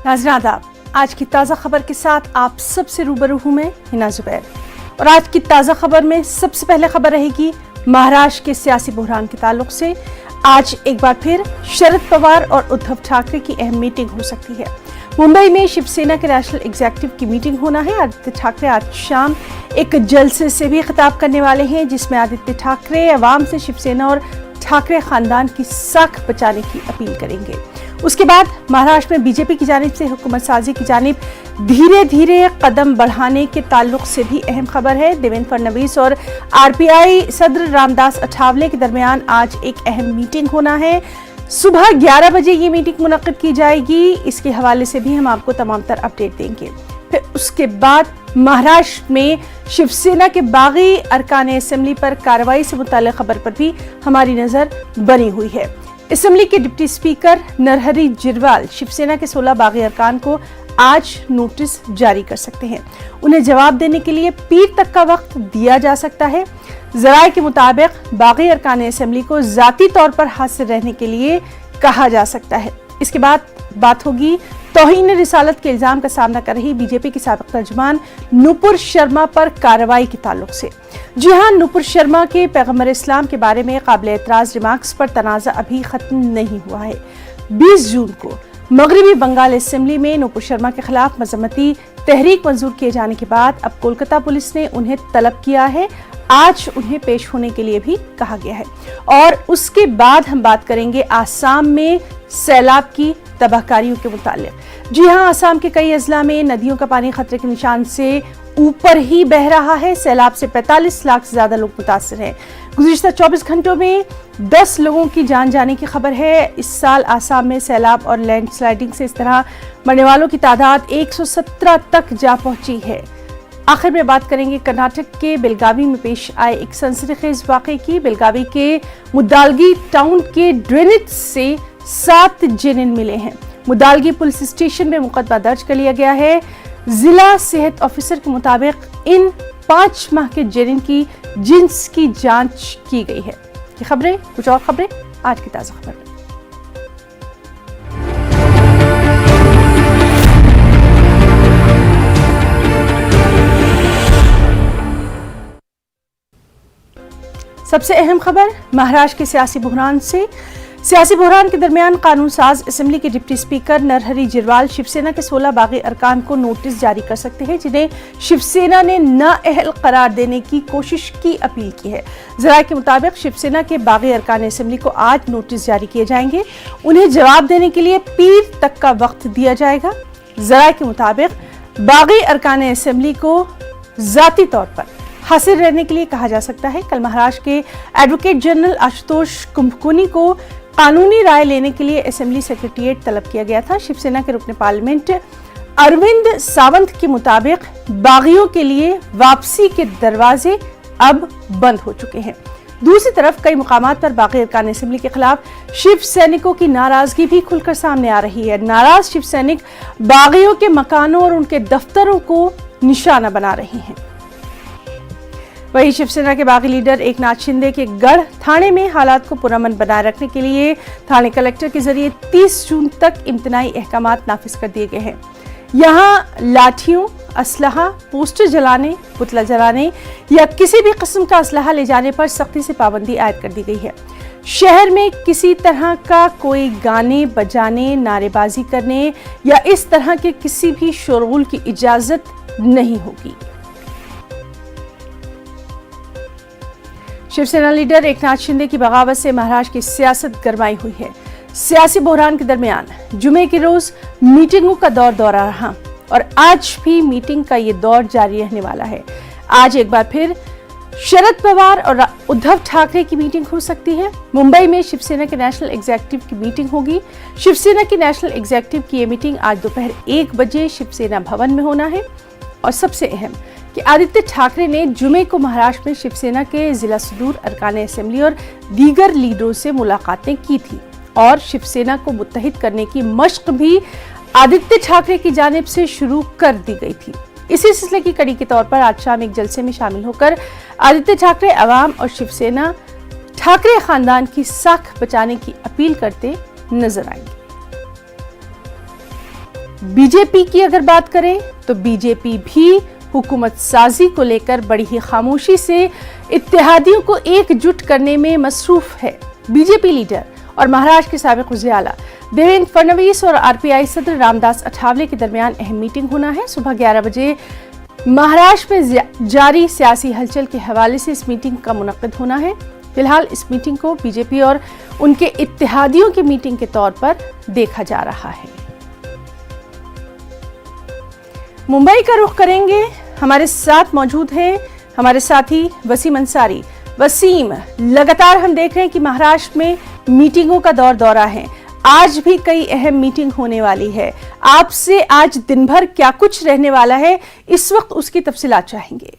नाज़रीन आदाब, आज की ताज़ा खबर के साथ आप सबसे रूबरू हूँ मैं हिना जुबैर। और आज की ताज़ा खबर में सबसे पहले खबर रहेगी महाराष्ट्र के सियासी बहरान के ताल्लुक से। आज एक बार फिर शरद पवार और उद्धव ठाकरे की अहम मीटिंग हो सकती है। मुंबई में शिवसेना के नेशनल एग्जीक्यूटिव की मीटिंग होना है। आदित्य ठाकरे आज शाम एक जलसे से भी खिताब करने वाले हैं, जिसमें आदित्य ठाकरे अवाम से शिवसेना और ठाकरे खानदान की साख बचाने की अपील करेंगे। उसके बाद महाराष्ट्र में बीजेपी की जानिब से हुकूमत साजी की जानिब धीरे धीरे कदम बढ़ाने के ताल्लुक से भी अहम खबर है। देवेंद्र फडणवीस और आरपीआई सदर रामदास अठावले के दरमियान आज एक अहम मीटिंग होना है। सुबह 11 बजे ये मीटिंग मुनक्किद की जाएगी। इसके हवाले से भी हम आपको तमाम तर अपडेट देंगे। फिर उसके बाद महाराष्ट्र में शिवसेना के बागी अरकान असेंबली पर कार्रवाई से मुताल्लिक खबर पर भी हमारी नजर बनी हुई है। असेंबली के डिप्टी स्पीकर नरहरी जिरवाल शिवसेना के 16 बागी अरकान को आज नोटिस जारी कर सकते हैं। उन्हें जवाब देने के लिए पीर तक का वक्त दिया जा सकता है। जराये के मुताबिक बागी अरकान असेंबली को जाती तौर पर हाजिर रहने के लिए कहा जा सकता है। इसके बाद बात होगी तौहीन रिसालत के इल्जाम का सामना कर रही बीजेपी की साबिक तर्जुमान नुपुर शर्मा पर कार्रवाई के ताल्लुक से। जी हां, नुपुर शर्मा के पैगंबर इस्लाम के बारे में काबिल एतराज रिमार्क्स पर तनाज़ा अभी खत्म नहीं हुआ है। 20 जून को मगरबी बंगाल असेंबली में नुपुर शर्मा के खिलाफ मजम्मती तहरीक मंजूर किए जाने के बाद अब कोलकाता पुलिस ने उन्हें तलब किया है। आज उन्हें पेश होने के लिए भी कहा गया है। और उसके बाद हम बात करेंगे आसाम में सैलाब की तबाहकारियों के मुतालिक। जी हां, आसाम के कई अजला में नदियों का पानी खतरे के निशान से ऊपर ही बह रहा है। सैलाब से 45 लाख से ज्यादा लोग मुतासिर हैं। गुज़िश्ता 24 घंटों में 10 लोगों की जान जाने की खबर है। इस साल आसाम में सैलाब और लैंडस्लाइडिंग से इस तरह मरने वालों की तादाद 117 तक जा पहुंची है। आखिर में बात करेंगे कर्नाटक के बेलगावी में पेश आए एक सनसनीखेज वाकये की। बेलगावी के मुद्दालगी टाउन के ड्रेनेज से 7 जेनिन मिले हैं। मुद्दालगी पुलिस स्टेशन में मुकदमा दर्ज कर लिया गया है। जिला सेहत ऑफिसर के मुताबिक इन 5 माह के जेनिन की जिन्स की जांच की गई है। ये खबरें, कुछ और खबरें आज की ताजा खबर में। सबसे अहम खबर महाराष्ट्र के सियासी बहरान से। सियासी बहरान के दरमियान कानून साज असेंबली के डिप्टी स्पीकर नरहरी जिरवाल शिवसेना के 16 बागी अरकान को नोटिस जारी कर सकते हैं, जिन्हें शिवसेना ने नाअहल करार देने की कोशिश की अपील की है। जराये के मुताबिक शिवसेना के बागी अरकान असेंबली को आज नोटिस जारी किए जाएंगे। उन्हें जवाब देने के लिए पीर तक का वक्त दिया जाएगा। जराये के मुताबिक बागी अरकान असेंबली को जाती तौर पर हाजिर रहने के लिए कहा जा सकता है। कल महाराष्ट्र के एडवोकेट जनरल आशुतोष कुंभकोनी को कानूनी राय लेने के लिए असेंबली सेक्रेटेरिएट तलब किया गया था। शिवसेना के रुकने पार्लियामेंट अरविंद सावंत के मुताबिक बागियों के लिए वापसी के दरवाजे अब बंद हो चुके हैं। दूसरी तरफ कई मुकामात पर बागी अरकान असेंबली के खिलाफ शिव सैनिकों की नाराजगी भी खुलकर सामने आ रही है। नाराज शिव सैनिक बागियों के मकानों और उनके दफ्तरों को निशाना बना रहे हैं। वही शिवसेना के बागी लीडर एकनाथ शिंदे के गढ़ थाने में हालात को पुरअमन बनाए रखने के लिए थाने कलेक्टर के जरिए 30 जून तक इम्तनाई अहकामात नाफिज कर दिए गए हैं। यहाँ लाठियों, असलहा, पोस्टर जलाने, पुतला जलाने या किसी भी किस्म का असलहा ले जाने पर सख्ती से पाबंदी आयद कर दी गई है। शहर में किसी तरह का कोई गाने बजाने, नारेबाजी करने या इस तरह के किसी भी शोरगुल की इजाजत नहीं होगी। शिवसेना लीडर एकनाथ शिंदे की बगावत से महाराष्ट्र की सियासत गरमाई हुई है। सियासी बहरान के दरमियान जुमे के रोज मीटिंगों का दौर रहा और आज भी मीटिंग का ये दौर जारी रहने वाला है। आज एक बार फिर शरद पवार और उद्धव ठाकरे की मीटिंग हो सकती है। मुंबई में शिवसेना के नेशनल एग्जीक्यूटिव की मीटिंग होगी। शिवसेना की नेशनल एग्जीक्यूटिव की ये मीटिंग आज दोपहर 1 बजे शिवसेना भवन में होना है। और सबसे अहम कि आदित्य ठाकरे ने जुमे को महाराष्ट्र में शिवसेना के जिला सदूर अरकान असेंबली और दीगर लीडरों से मुलाकातें की थी और शिवसेना को मुत्तहिद करने की मशक भी आदित्य ठाकरे की जानिब से शुरू कर दी गई थी। इसी सिलसिले की कड़ी के तौर पर आज शाम एक जलसे में शामिल होकर आदित्य ठाकरे अवाम और शिवसेना ठाकरे खानदान की साख बचाने की अपील करते नजर आएंगे। बीजेपी की अगर बात करें तो बीजेपी भी हुकूमत साजी को लेकर बड़ी ही खामोशी से इत्तेहादियों को एकजुट करने में मसरूफ है। बीजेपी लीडर और महाराष्ट्र के साबिक वज़ीर-ए-आला देवेंद्र फडणवीस और आरपीआई सदर रामदास अठावले के दरमियान अहम मीटिंग होना है। सुबह 11 बजे महाराष्ट्र में जारी सियासी हलचल के हवाले से इस मीटिंग का मुनक्किद होना है। फिलहाल इस मीटिंग को बीजेपी और उनके इत्तेहादियों की मीटिंग के तौर पर देखा जा रहा है। मुंबई का रुख करेंगे, हमारे साथ मौजूद हैं हमारे साथी वसीम अंसारी। वसीम, लगातार हम देख रहे हैं कि महाराष्ट्र में मीटिंगों का दौरा है, आज भी कई अहम मीटिंग होने वाली है। आपसे आज दिन भर क्या कुछ रहने वाला है, इस वक्त उसकी तफसीलात चाहेंगे।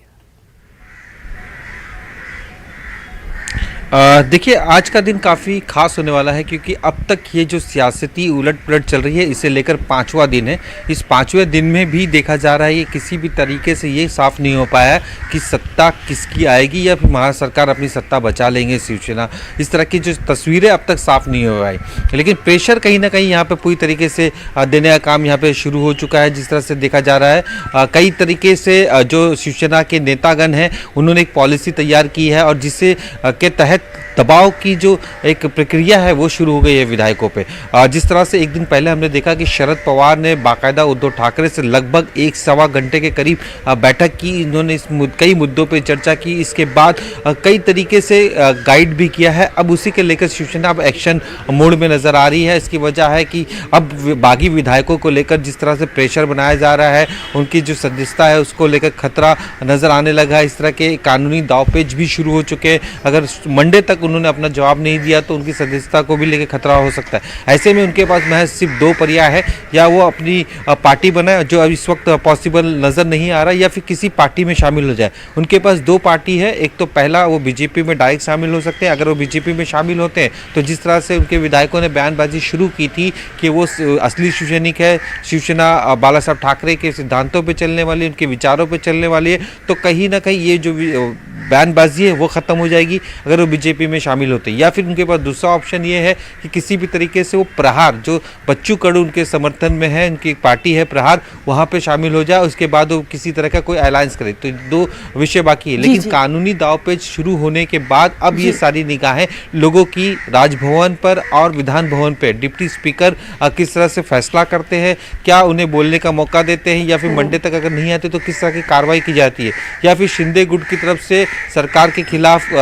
देखिए, आज का दिन काफ़ी खास होने वाला है क्योंकि अब तक ये जो सियासती उलट पलट चल रही है इसे लेकर 5वां दिन है। इस 5वें दिन में भी देखा जा रहा है कि किसी भी तरीके से ये साफ नहीं हो पाया है कि सत्ता किसकी आएगी या फिर महाराष्ट्र सरकार अपनी सत्ता बचा लेंगे शिवसेना। इस तरह की जो तस्वीरें अब तक साफ नहीं हो पाई, लेकिन प्रेशर कहीं ना कहीं यहाँ पर पूरी तरीके से देने का काम यहाँ पर शुरू हो चुका है। जिस तरह से देखा जा रहा है कई तरीके से जो शिवसेना के नेतागण हैं उन्होंने एक पॉलिसी तैयार की है और जिससे के तहत दबाव की जो एक प्रक्रिया है वो शुरू हो गई है विधायकों पे। जिस तरह से एक दिन पहले हमने देखा कि शरद पवार ने बाकायदा उद्धव ठाकरे से लगभग 1-1.25 घंटे के करीब बैठक की। इन्होंने कई मुद्दों पे चर्चा की, इसके बाद कई तरीके से गाइड भी किया है। अब उसी के लेकर शिवसेना अब एक्शन मोड में नज़र आ रही है। इसकी वजह है कि अब बागी विधायकों को लेकर जिस तरह से प्रेशर बनाया जा रहा है, उनकी जो सदस्यता है उसको लेकर खतरा नज़र आने लगा है। इस तरह के कानूनी दावपेच भी शुरू हो चुके हैं। अगर मंडे तक उन्होंने अपना जवाब नहीं दिया तो उनकी सदस्यता को भी लेकर खतरा हो सकता है। ऐसे में उनके पास महज सिर्फ 2 पर्याय है, या वो अपनी पार्टी बनाए जो अब इस वक्त पॉसिबल नज़र नहीं आ रहा, या फिर किसी पार्टी में शामिल हो जाए। उनके पास 2 पार्टी है। एक तो पहला वो बीजेपी में डायरेक्ट शामिल हो सकते हैं। अगर वो बीजेपी में शामिल होते हैं तो जिस तरह से उनके विधायकों ने बयानबाजी शुरू की थी कि वो असली शिवसैनिक है, शिवसेना बाला साहब ठाकरे के सिद्धांतों पर चलने वाली, उनके विचारों पर चलने वाली है, तो कहीं ना कहीं ये जो बयानबाजी है वो ख़त्म हो जाएगी अगर वो बीजेपी में शामिल होते हैं। या फिर उनके पास दूसरा ऑप्शन ये है कि किसी भी तरीके से वो प्रहार, जो बच्चू कडू उनके समर्थन में है, उनकी पार्टी है प्रहार, वहाँ पे शामिल हो जाए। उसके बाद वो किसी तरह का कोई अलायंस करे। तो 2 विषय बाकी है। लेकिन कानूनी दावपेच शुरू होने के बाद अब ये सारी निगाहें लोगों की राजभवन पर और विधान भवन पर। डिप्टी स्पीकर किस तरह से फैसला करते हैं, क्या उन्हें बोलने का मौका देते हैं, या फिर मंडे तक अगर नहीं आते तो किस तरह की कार्रवाई की जाती है, या फिर शिंदे गुट की तरफ से सरकार के खिलाफ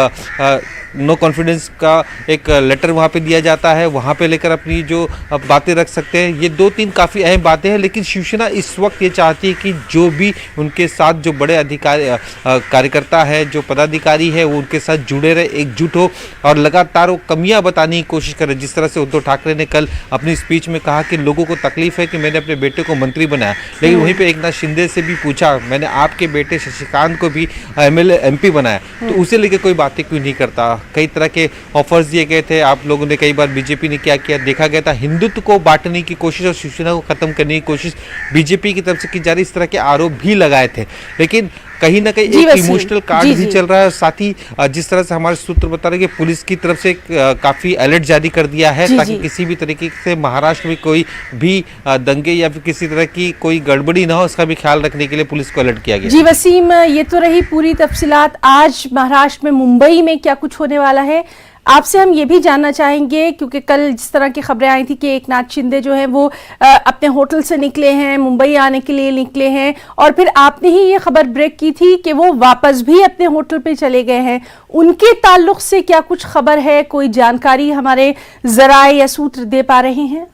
नो कॉन्फिडेंस का एक लेटर वहाँ पे दिया जाता है, वहाँ पे लेकर अपनी जो बातें रख सकते हैं। ये 2-3 काफ़ी अहम बातें हैं। लेकिन शिवसेना इस वक्त ये चाहती है कि जो भी उनके साथ जो बड़े अधिकारी कार्यकर्ता है, जो पदाधिकारी है, वो उनके साथ जुड़े रहे, एकजुट हो और लगातार वो कमियां बताने की कोशिश करे। जिस तरह से उद्धव ठाकरे ने कल अपनी स्पीच में कहा कि लोगों को तकलीफ है कि मैंने अपने बेटे को मंत्री बनाया, लेकिन वहीं पर एकनाथ शिंदे से भी पूछा मैंने आपके बेटे शशिकांत को भी MLA MP बनाया, तो उसे लेकर कोई बातें क्यों नहीं करता। कई तरह के ऑफर्स दिए गए थे। आप लोगों ने कई बार बीजेपी ने क्या किया देखा गया था, हिंदुत्व को बांटने की कोशिश और शिवसेना को खत्म करने की कोशिश बीजेपी की तरफ से की जा रही, इस तरह के आरोप भी लगाए थे। लेकिन कहीं ना कहीं एक इमोशनल कार्ड भी चल रहा है। साथ ही जिस तरह से हमारे सूत्र बता रहे हैं कि पुलिस की तरफ से काफ़ी अलर्ट जारी कर दिया है ताकि किसी भी तरीके से महाराष्ट्र में कोई भी दंगे या फिर किसी तरह की कोई गड़बड़ी ना हो, उसका भी ख्याल रखने के लिए पुलिस को अलर्ट किया गया। जी वसीम, ये तो रही पूरी तफसीलात। आज महाराष्ट्र में मुंबई में क्या कुछ होने वाला है आपसे हम ये भी जानना चाहेंगे, क्योंकि कल जिस तरह की खबरें आई थी कि एकनाथ शिंदे जो हैं वो अपने होटल से निकले हैं, मुंबई आने के लिए निकले हैं, और फिर आपने ही ये खबर ब्रेक की थी कि वो वापस भी अपने होटल पे चले गए हैं। उनके ताल्लुक से क्या कुछ खबर है, कोई जानकारी हमारे जराए या सूत्र दे पा रहे हैं?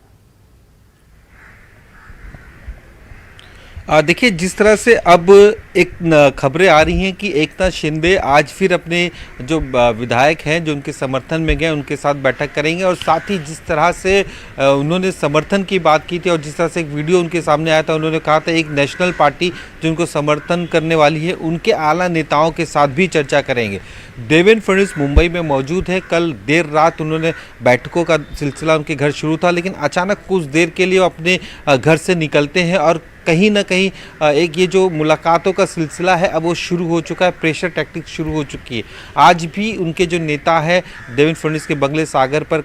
देखिए, जिस तरह से अब एक खबरें आ रही हैं कि एकनाथ शिंदे आज फिर अपने जो विधायक हैं जो उनके समर्थन में गए उनके साथ बैठक करेंगे, और साथ ही जिस तरह से उन्होंने समर्थन की बात की थी और जिस तरह से एक वीडियो उनके सामने आया था, उन्होंने कहा था एक नेशनल पार्टी जो उनको समर्थन करने वाली है उनके आला नेताओं के साथ भी चर्चा करेंगे। देवेंद्र फडणवीस मुंबई में मौजूद है। कल देर रात उन्होंने बैठकों का सिलसिला उनके घर शुरू था, लेकिन अचानक कुछ देर के लिए वो अपने घर से निकलते हैं और कहीं ना कहीं एक ये जो मुलाकातों का सिलसिला है अब वो शुरू हो चुका है, प्रेशर टैक्टिक्स शुरू हो चुकी है। आज भी उनके जो नेता है देवेंद्र फडणवीस के बंगले सागर पर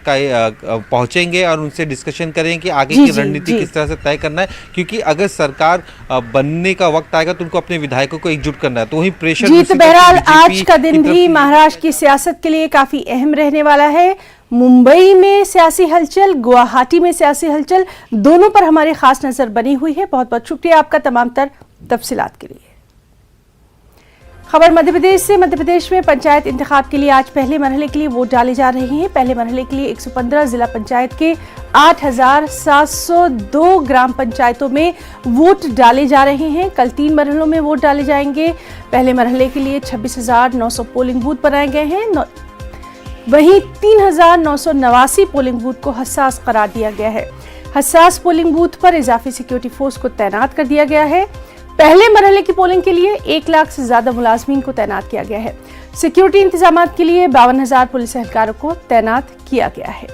पहुंचेंगे और उनसे डिस्कशन करेंगे कि आगे की रणनीति किस तरह से तय करना है, क्योंकि अगर सरकार बनने का वक्त आएगा तो उनको अपने विधायकों को एकजुट करना है। तो वही प्रेशर जी, तो बहरहाल आज का दिन भी महाराष्ट्र की सियासत के लिए काफी अहम रहने वाला है। मुंबई में सियासी हलचल, गुवाहाटी में सियासी हलचल, दोनों पर हमारी खास नजर बनी हुई है। बहुत बहुत शुक्रिया आपका तमाम तर तफसीलात के लिए। खबर मध्य प्रदेश से। मध्य प्रदेश में पंचायत इंतखाब के लिए आज पहले मरहले के लिए वोट डाले जा रहे हैं। पहले मरहले के लिए 115 जिला पंचायत के 8,702 ग्राम पंचायतों में वोट डाले जा रहे हैं। कल 3 मरहलों में वोट डाले जाएंगे। पहले मरहले के लिए 26,900 पोलिंग बूथ बनाए गए हैं। वहीं 3,989 पोलिंग बूथ को हसास करार दिया गया है। हसास पोलिंग बूथ पर इजाफी सिक्योरिटी फोर्स को तैनात कर दिया गया है। पहले मरहले की पोलिंग के लिए 1 लाख से ज्यादा मुलाजमीन को तैनात किया गया है। सिक्योरिटी इंतजाम के लिए 52,000 पुलिस एहलकारों को तैनात किया गया है।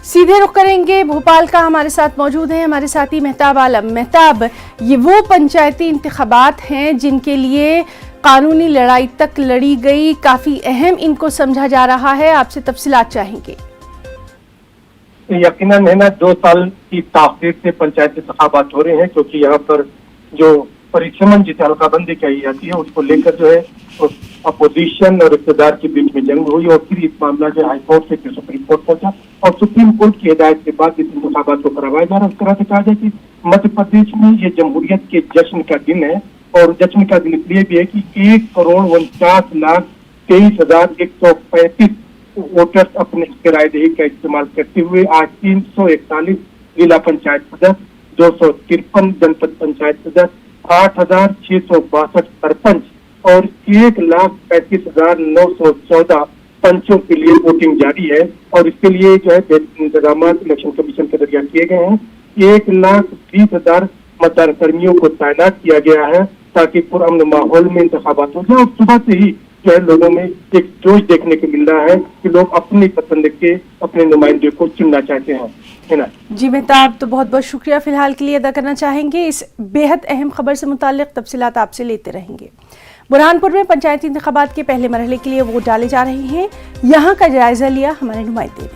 सीधे रुख करेंगे भोपाल का। हमारे साथ मौजूद हैं हमारे साथी मेहताब आलम। मेहताब, ये वो पंचायती इंतखाबात हैं जिनके लिए कानूनी लड़ाई तक लड़ी गई, काफी अहम इनको समझा जा रहा है, आपसे तफसीलात चाहेंगे। यकीनन है ना, 2 साल की ताखीर से पंचायत इंतखाबात हो रहे हैं, क्योंकि यहाँ पर जो परिसमन जिसे हल्काबंदी कही जाती है उसको लेकर जो है अपोजिशन और इक़्तिदार के बीच में जंग हुई और फिर इस मामला जो हाईकोर्ट से फिर सुप्रीम कोर्ट पहुंचा और सुप्रीम कोर्ट की हिदायत के बाद इस इंतखाबात को करवाया जा रहा है। उस तरह से कहा जाए कि मध्य प्रदेश में ये जमहूरियत के जश्न का दिन है और जश्न का दिन इसलिए भी है कि 1,49,23,135 वोटर्स अपने रायदही का इस्तेमाल करते हुए आज 341 जिला पंचायत सदस्य, 253 जनपद पंचायत सदस्य, 8,662 सरपंच और 1,35,914 पंचों के लिए वोटिंग जारी है। और इसके लिए जो है इंतजाम इलेक्शन कमीशन के जरिए किए गए हैं। 1,20,000 मतदान कर्मियों को तैनात किया गया है ताकि पुरअमन माहौल में इंतखाबात हो जाए। और सुबह से ही जो है लोगों में एक जोश देखने को मिल रहा है कि लोग अपनी पसंद के अपने नुमाइंदे को चुनना चाहते हैं, है ना। जी मेहताब, तो बहुत बहुत शुक्रिया फिलहाल के लिए अदा करना चाहेंगे। इस बेहद अहम खबर से मुताल्लिक तफसीलात आपसे लेते रहेंगे। बुरहानपुर में पंचायती इंतखाबात के पहले मरहले के लिए वोट डाले जा रहे हैं। यहाँ का जायजा लिया हमारे नुमाइंदे ने।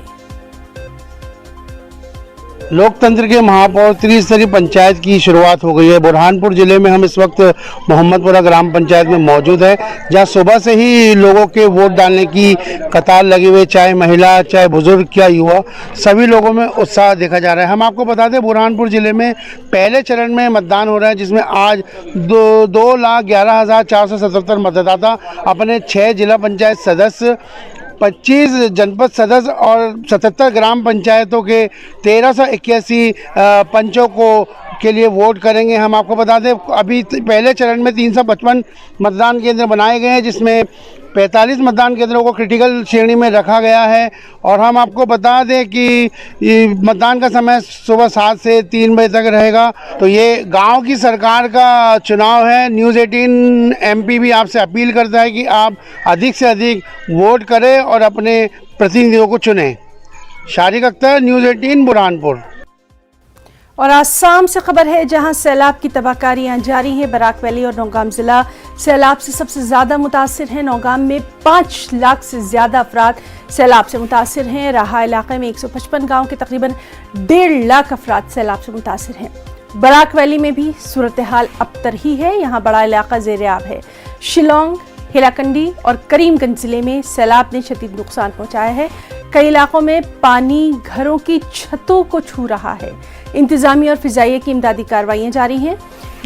लोकतंत्र के महापौर त्रिस्तरीय पंचायत की शुरुआत हो गई है। बुरहानपुर जिले में हम इस वक्त मोहम्मदपुरा ग्राम पंचायत में मौजूद है, जहां सुबह से ही लोगों के वोट डालने की कतार लगी हुई, चाहे महिला, चाहे बुजुर्ग या युवा, सभी लोगों में उत्साह देखा जा रहा है। हम आपको बता दें, बुरहानपुर जिले में पहले चरण में मतदान हो रहा है, जिसमें आज 2,11,477 मतदाता अपने 6 जिला पंचायत सदस्य, 25 जनपद सदस्य और 77 ग्राम पंचायतों के 1,381 पंचों के लिए वोट करेंगे। हम आपको बता दें, अभी पहले चरण में 355 मतदान केंद्र बनाए गए हैं, जिसमें 45 मतदान केंद्रों को क्रिटिकल श्रेणी में रखा गया है। और हम आपको बता दें कि मतदान का समय सुबह 7 से 3 बजे तक रहेगा। तो ये गांव की सरकार का चुनाव है। न्यूज़ 18 MP भी आपसे अपील करता है कि आप अधिक से अधिक वोट करें और अपने प्रतिनिधियों को चुनें। शारिक अख्तर, न्यूज़ 18 बुरहानपुर। और आसाम से खबर है, जहां सैलाब की तबाहकारियां जारी हैं। बराक वैली और नौगाम जिला सैलाब से सबसे ज़्यादा मुतासिर हैं। नौगाम में 5 लाख से ज़्यादा अफराद सैलाब से मुतासिर हैं। राहा इलाके में 155 गाँव के तकरीबन 1.5 लाख अफराद सैलाब से मुतासिर हैं। बराक वैली में भी सूरत हाल अबतर ही है। यहाँ बड़ा इलाका ज़ेर-ए-आब है। शिलोंग, हेलाकंडी और करीमगंज जिले में सैलाब ने शदीद नुकसान पहुंचाया है। कई इलाकों में पानी घरों की छतों को छू रहा है। इंतजामी और फिजाइये की इमदादी कार्रवाइयां जारी हैं।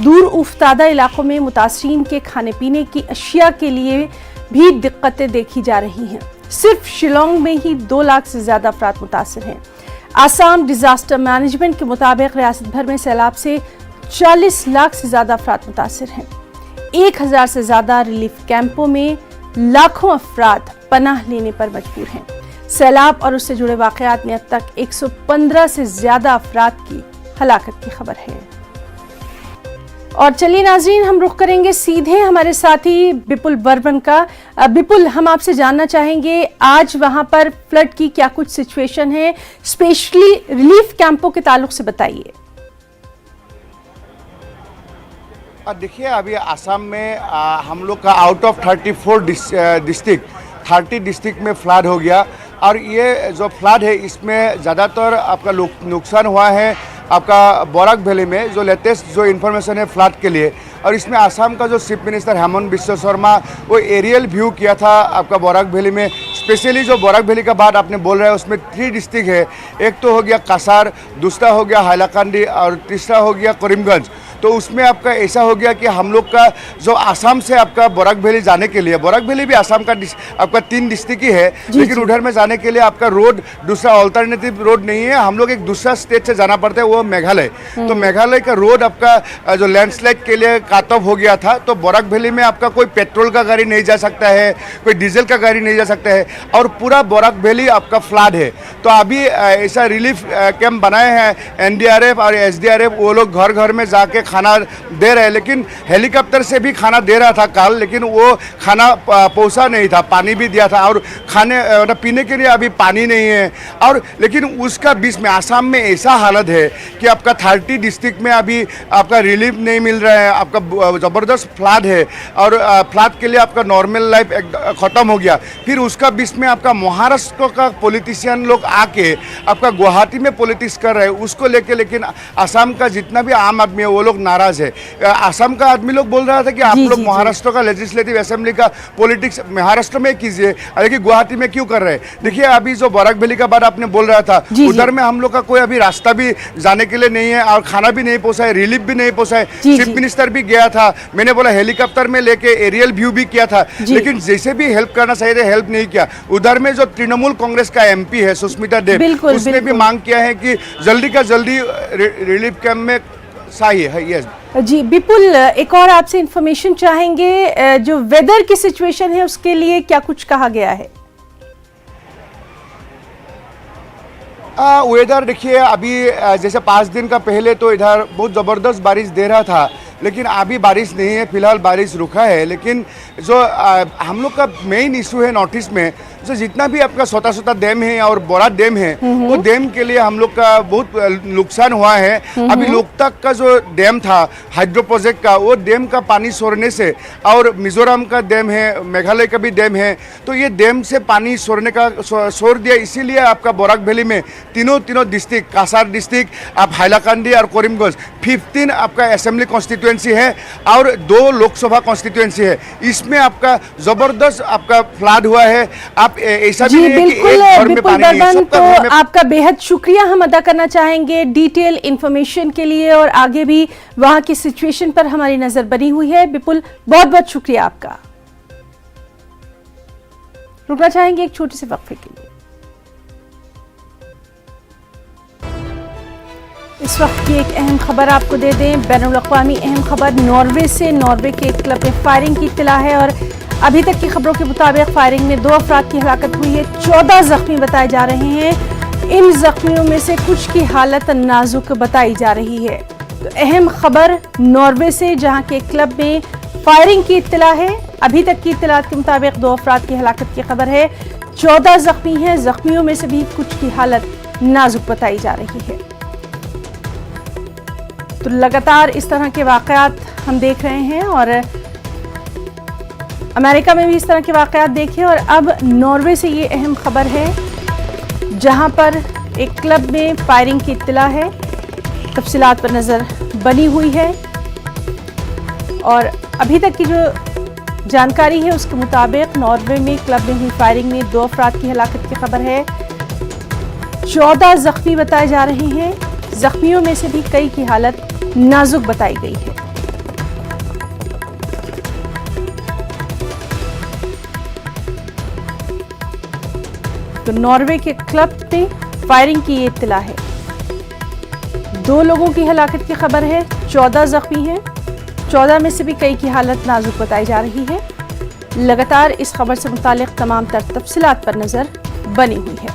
दूर उफ्तादा इलाकों में मुतासरीन के खाने पीने की अशिया के लिए भी दिक्कतें देखी जा रही हैं। सिर्फ शिलोंग में ही 2 लाख से ज्यादा अफराद मुतासर हैं। आसाम डिजास्टर मैनेजमेंट के मुताबिक रियासत भर में सैलाब से 40 लाख से ज्यादा अफराद मुतासर हैं। 1,000 से ज्यादा रिलीफ कैंपों में लाखों अफराद पनाह लेने पर मजबूर हैं। सैलाब और उससे जुड़े वाकयात में अब तक 115 से ज्यादा अफराद की हलाकत की खबर है। और चलिए नाजरीन, हम रुख करेंगे सीधे हमारे साथी विपुल बर्मन का। विपुल, हम आपसे जानना चाहेंगे आज वहां पर फ्लड की क्या कुछ सिचुएशन है, स्पेशली रिलीफ कैंपों के ताल्लुक से बताइए। देखिए, अभी आसाम में हम लोग का आउट ऑफ 34 डिस्ट्रिक्ट 30 डिस्ट्रिक्ट में फ्लड हो गया। और ये जो फ्लड है इसमें ज़्यादातर आपका नुकसान हुआ है आपका बोराक वैली में। जो लेटेस्ट जो इन्फॉर्मेशन है फ्लड के लिए, और इसमें आसाम का जो चीफ मिनिस्टर हेमंत बिश्व शर्मा वो एरियल व्यू किया था आपका बोराक वैली में। स्पेशली जो बोराक वैली का बात आपने बोल रहे हैं उसमें 3 डिस्ट्रिक्ट है। एक तो हो गया कासार, दूसरा हो गया हाइलाकांडी और तीसरा हो गया करीमगंज। तो उसमें आपका ऐसा हो गया कि हम लोग का जो आसाम से आपका बोराक वैली जाने के लिए, बोराक वैली भी आसाम का आपका 3 डिस्ट्रिक्ट ही है, लेकिन उधर में जाने के लिए आपका रोड दूसरा अल्टरनेटिव रोड नहीं है। हम लोग एक दूसरा स्टेट से जाना पड़ता है, वो मेघालय। तो मेघालय का रोड आपका जो लैंडस्लाइड के लिए कट ऑफ हो गया था। तो बोराक वैली में आपका कोई पेट्रोल का गाड़ी नहीं जा सकता है, कोई डीजल का गाड़ी नहीं जा सकता है, और पूरा बोराक वैली आपका फ्लड है। तो अभी ऐसा रिलीफ कैंप बनाए हैं एनडीआरएफ और एसडीआरएफ। वो लोग घर घर में जाके खाना दे रहे हैं, लेकिन हेलीकॉप्टर से भी खाना दे रहा था कल, लेकिन वो खाना पहुंचा नहीं था। पानी भी दिया था, और खाने पीने के लिए अभी पानी नहीं है। और लेकिन उसका बीच में आसाम में ऐसा हालत है कि आपका 30 डिस्ट्रिक्ट में अभी आपका रिलीफ नहीं मिल रहा है। आपका ज़बरदस्त फ्लड है, और फ्लड के लिए आपका नॉर्मल लाइफ ख़त्म हो गया। फिर उसका बीच में आपका महाराष्ट्र का पॉलिटिशियन लोग आके आपका गुवाहाटी में पॉलिटिक्स कर रहे हैं उसको लेके। लेकिन आसाम का जितना भी आम आदमी है वो लोग नाराज है। आसाम का आदमी लोग बोल रहा था कि आप लोग महाराष्ट्र का लेजिस्लेटिव असेंबली का पॉलिटिक्स महाराष्ट्र में कीजिए, लेकिन गुवाहाटी में क्यों कर रहे हैं। देखिए, अभी जो बोराक वैली का बात आपने बोल रहा था, उधर में हम लोग का कोई अभी रास्ता भी जाने के लिए नहीं है, और खाना भी नहीं पहुंचा है, रिलीफ भी नहीं पहुंचा है। चीफ मिनिस्टर भी गया था, मैंने बोला हेलीकॉप्टर में लेके एरियल व्यू भी किया था, लेकिन जैसे भी हेल्प करना चाहिए हेल्प नहीं किया। उधर में जो तृणमूल कांग्रेस का एमपी है सुष्मिता देव, उसने भी मांग किया है कि जल्दी का जल्दी रिलीफ कैंप में चाहिए है। यस जी विपुल, एक और आपसे इंफॉर्मेशन चाहेंगे, जो वेदर की सिचुएशन है उसके लिए क्या कुछ कहा गया है। वेदर देखिए, अभी जैसे 5 दिन का पहले तो इधर बहुत ज़बरदस्त बारिश दे रहा था, लेकिन अभी बारिश नहीं है, फिलहाल बारिश रुका है। लेकिन जो हम लोग का मेन इशू है नॉर्थ ईस्ट में, जो जितना भी आपका छोटा डैम है और बड़ा डैम है, वो डैम के लिए हम लोग का बहुत नुकसान हुआ है। अभी लोकतक का जो डैम था हाइड्रो प्रोजेक्ट का, वो डैम का पानी छोड़ने से, और मिजोरम का डैम है, मेघालय का भी डैम है, तो ये डैम से पानी छोड़ने का छोड़ दिया। इसीलिए आपका बोराक वैली में तीनों डिस्ट्रिक्ट, कासार डिस्ट्रिक्ट, आप हाइलाकांडी और करीमगंज 15 आपका असेंबली कॉन्स्टिट्यूएंसी है और 2 लोकसभा कॉन्स्टिट्यूएंसी है। इसमें आपका जबरदस्त आपका फ्लड हुआ है। आप ऐसा भी नहीं है कि एक घर में पानी नहीं है, सबका घर में। आपका बेहद शुक्रिया हम अदा करना चाहेंगे डिटेल इंफॉर्मेशन के लिए, और आगे भी वहां की सिचुएशन पर हमारी नजर बनी हुई है। विपुल, बहुत बहुत शुक्रिया आपका। रुकना चाहेंगे एक छोटे से वक्फे के लिए। इस वक्त की एक अहम खबर आपको दे दें, बैनुल-अक़वामी अहम खबर नॉर्वे से। नॉर्वे के एक क्लब में फायरिंग की इत्तला है, और अभी तक की खबरों के मुताबिक फायरिंग में 2 अफराद की हलाकत हुई है, 14 जख्मी बताए जा रहे हैं। इन जख्मियों में से कुछ की हालत नाजुक बताई जा रही है। तो अहम खबर नॉर्वे से, जहां के क्लब में फायरिंग की इत्तला है। अभी तक की इत्तलात के मुताबिक 2 अफराद की हलाकत की खबर है, 14 जख्मी हैं। जख्मियों में से भी कुछ की हालत नाजुक बताई जा रही है। तो लगातार इस तरह के वाक़यात हम देख रहे हैं, और अमेरिका में भी इस तरह के वाक़यात देखे, और अब नॉर्वे से ये अहम खबर है जहां पर एक क्लब में फायरिंग की इत्तला है। तफसीलात पर नज़र बनी हुई है, और अभी तक की जो जानकारी है उसके मुताबिक नॉर्वे में क्लब में हुई फायरिंग में 2 अफराद की हलाकत की खबर है, 14 जख्मी बताए जा रहे हैं। जख्मियों में से भी कई की हालत नाजुक बताई गई है। तो नॉर्वे के क्लब में फायरिंग की ये इत्तला है, 2 लोगों की हलाकत की खबर है, 14 जख्मी हैं। 14 में से भी कई की हालत नाजुक बताई जा रही है। लगातार इस खबर से मुतालिक तमाम तर तफसीलात पर नज़र बनी हुई है।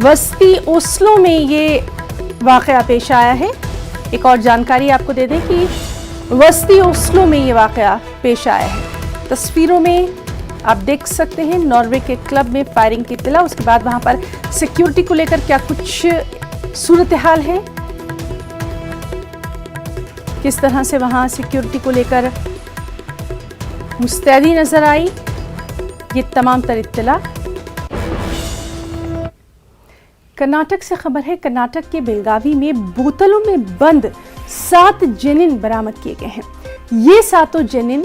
वस्ती ओस्लो में ये वाक़या पेश आया है। एक और जानकारी आपको दे दें कि वस्ती ओस्लो में ये वाकया पेश आया है। तस्वीरों में आप देख सकते हैं नॉर्वे के क्लब में फायरिंग की इत्तला, उसके बाद वहां पर सिक्योरिटी को लेकर क्या कुछ सूरत हाल है, किस तरह से वहां सिक्योरिटी को लेकर मुस्तैदी नजर आई, ये तमाम तर इत्तला। कर्नाटक से खबर है, कर्नाटक के बेलगावी में बोतलों में बंद 7 जनिन बरामद किए गए हैं। ये 7 जनिन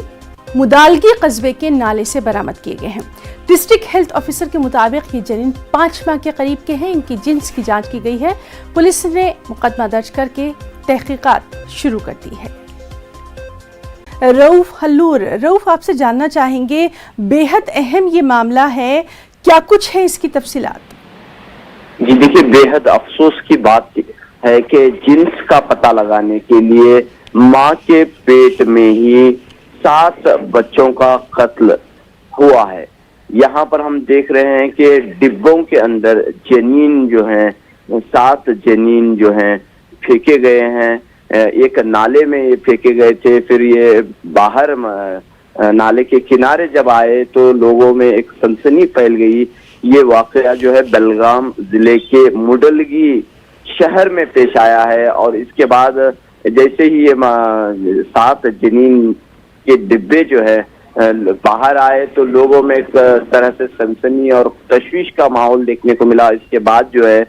मुदालगी कस्बे के नाले से बरामद किए गए हैं। डिस्ट्रिक्ट हेल्थ ऑफिसर के मुताबिक ये जनिन 5 माह के करीब के हैं। इनकी जिन्स की जांच की गई है। पुलिस ने मुकदमा दर्ज करके तहकीकात शुरू कर दी है। रऊफ हल्लूर, रऊफ आपसे जानना चाहेंगे, बेहद अहम ये मामला है, क्या कुछ है इसकी तफसीलात? जी देखिए, बेहद अफसोस की बात है कि जिन्स का पता लगाने के लिए मां के पेट में ही 7 बच्चों का कत्ल हुआ है। यहाँ पर हम देख रहे हैं कि डिब्बों के अंदर जनीन जो हैं, 7 जनीन जो हैं फेंके गए हैं। एक नाले में ये फेंके गए थे, फिर ये बाहर नाले के किनारे जब आए तो लोगों में एक सनसनी फैल गई। ये वाकया जो है बेलगाम जिले के मुडलगी शहर में पेश आया है और इसके बाद जैसे ही ये 7 जनीन के डिब्बे जो है बाहर आए तो लोगों में एक तरह से सनसनी और तशवीश का माहौल देखने को मिला। इसके बाद जो है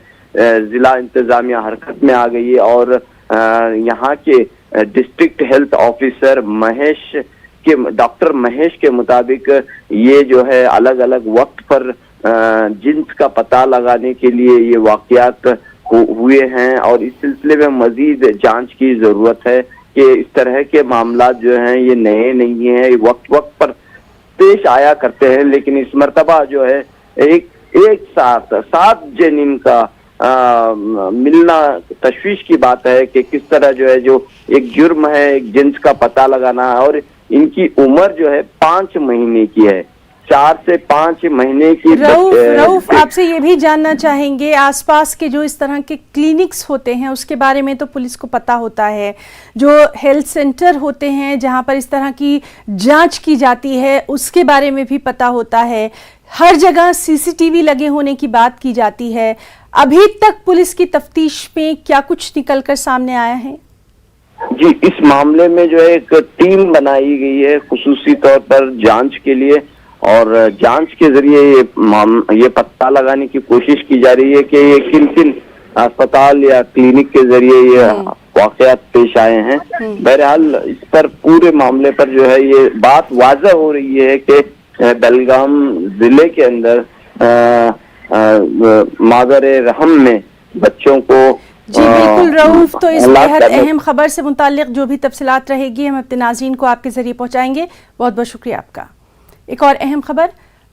जिला इंतजामिया हरकत में आ गई है और यहाँ के district health officer doctor Mahesh के मुताबिक ये जो है अलग अलग वक्त पर जिन्स का पता लगाने के लिए ये वाकयात हुए हैं और इस सिलसिले में मजीद जांच की जरूरत है कि इस तरह के मामला जो हैं ये नए नहीं हैं, वक्त वक्त पर पेश आया करते हैं, लेकिन इस मर्तबा जो है एक साथ 7 जनीन का मिलना तशवीश की बात है कि किस तरह जो है जो एक जुर्म है, एक जिन्स का पता लगाना है और इनकी उम्र जो है 5 महीने की है, 4 से 5 महीने की। रऊफ आपसे ये भी जानना चाहेंगे, आसपास के जो इस तरह के क्लिनिक्स होते हैं उसके बारे में तो पुलिस को पता होता है, जो हेल्थ सेंटर होते हैं जहां पर इस तरह की जांच की जाती है उसके बारे में भी पता होता है, हर जगह सीसीटीवी लगे होने की बात की जाती है। अभी तक पुलिस की तफ्तीश में क्या कुछ निकलकर सामने आया है? जी, इस मामले में जो है एक टीम बनाई गई है खुसूसी तौर पर जांच के लिए और जांच के जरिए ये पता लगाने की कोशिश की जा रही है कि ये किन अस्पताल या क्लिनिक के जरिए ये वाकयात पेश आए हैं। बहरहाल इस पर पूरे मामले पर जो है ये बात वाज़ह हो रही है कि बेलगाम जिले के अंदर मादरे रहम में बच्चों को जी बिल्कुल रऊफ, तो इस बेहद अहम खबर से मुताल्लिक जो भी तफसीलात रहेगी हम अपने नाज़रीन को आपके जरिए पहुंचाएंगे। बहुत बहुत शुक्रिया आपका। एक और अहम खबर,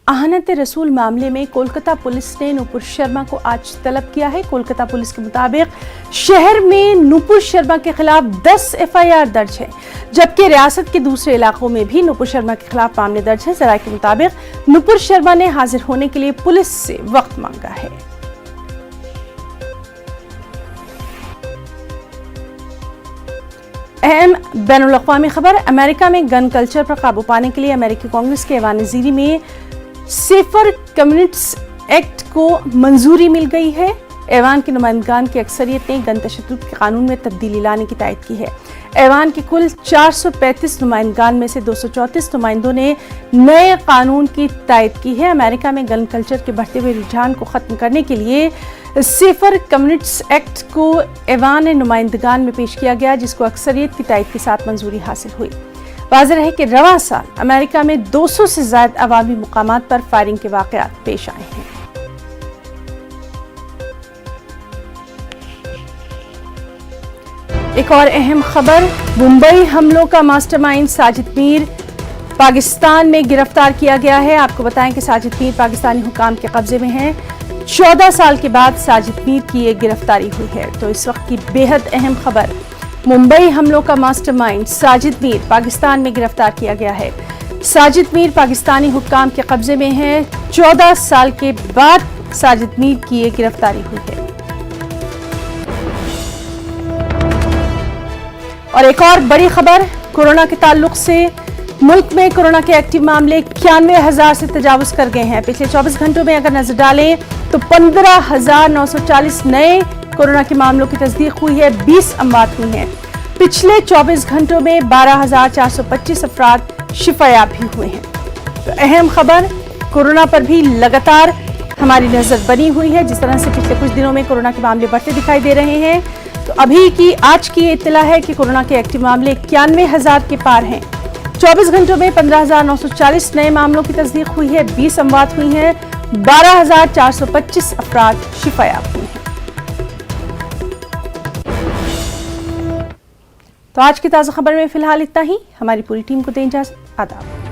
आहनत रसूल मामले में कोलकाता पुलिस ने नुपुर शर्मा को आज तलब किया है। कोलकाता पुलिस के मुताबिक शहर में नुपुर शर्मा के खिलाफ 10 FIR दर्ज है, जबकि रियासत के दूसरे इलाकों में भी नुपुर शर्मा के खिलाफ मामले दर्ज है। जराये के मुताबिक नुपुर शर्मा ने हाजिर होने के लिए पुलिस से वक्त मांगा है। अहम बैनुल अक़वामी खबर, अमेरिका में गन कल्चर पर काबू पाने के लिए अमेरिकी कांग्रेस के ऐवान ज़ीरी में सेफर कम्युनिटीज एक्ट को मंजूरी मिल गई है। ऐवान के नुमाइंदगान की अक्सरियत ने गन तशद्दुद के कानून में तब्दीली लाने की तायद की है। ऐवान के कुल 435 नुमाइंदगान में से 234 नुमाइंदों ने नए कानून की तायद की है। अमेरिका में गन कल्चर के बढ़ते हुए रुझान को ख़त्म करने के लिए सेफर कम्युनिटीज एक्ट को ऐवान नुमाइंदगान में पेश किया गया, जिसको अक्सरियत की तायद के साथ मंजूरी हासिल हुई। वाज़ेह है कि रवां साल अमेरिका में 200 से ज़्यादा अवामी मुकामात पर फायरिंग के वाक़यात पेश आए हैं। एक और अहम खबर, मुंबई हमलों का मास्टरमाइंड साजिद मीर पाकिस्तान में गिरफ्तार किया गया है। आपको बताएं कि साजिद मीर पाकिस्तानी हुकाम के कब्जे में है। 14 साल के बाद साजिद मीर की ये गिरफ्तारी हुई है। तो इस वक्त की बेहद अहम खबर, मुंबई हमलों का मास्टरमाइंड साजिद मीर पाकिस्तान में गिरफ्तार किया गया है। साजिद मीर पाकिस्तानी हुक्काम के कब्जे में है। 14 साल के बाद साजिद मीर की ये गिरफ्तारी हुई है। और एक और बड़ी खबर, कोरोना के ताल्लुक से मुल्क में कोरोना के एक्टिव मामले 91,000 से तजावुज कर गए हैं। पिछले 24 घंटों में अगर नजर डालें तो 15,940 नए कोरोना के मामलों की तस्दीक हुई है, 20 अमवात हुई हैं। पिछले 24 घंटों में 12,425 अफराद शिफायाब भी हुए हैं। तो अहम खबर, कोरोना पर भी लगातार हमारी नजर बनी हुई है। जिस तरह से पिछले कुछ दिनों में कोरोना के मामले बढ़ते दिखाई दे रहे हैं, तो अभी की आज की ये इत्तला है कि कोरोना के एक्टिव मामले 91,000 के पार हैं। 24 घंटों में 15,940 नए मामलों की तस्दीक हुई है, 20 अमवात हुई हैं, 12,425 अफराद शिफायाब हुए हैं। तो आज की ताज़ा खबर में फिलहाल इतना ही। हमारी पूरी टीम को दें इजाज़त। आदाब।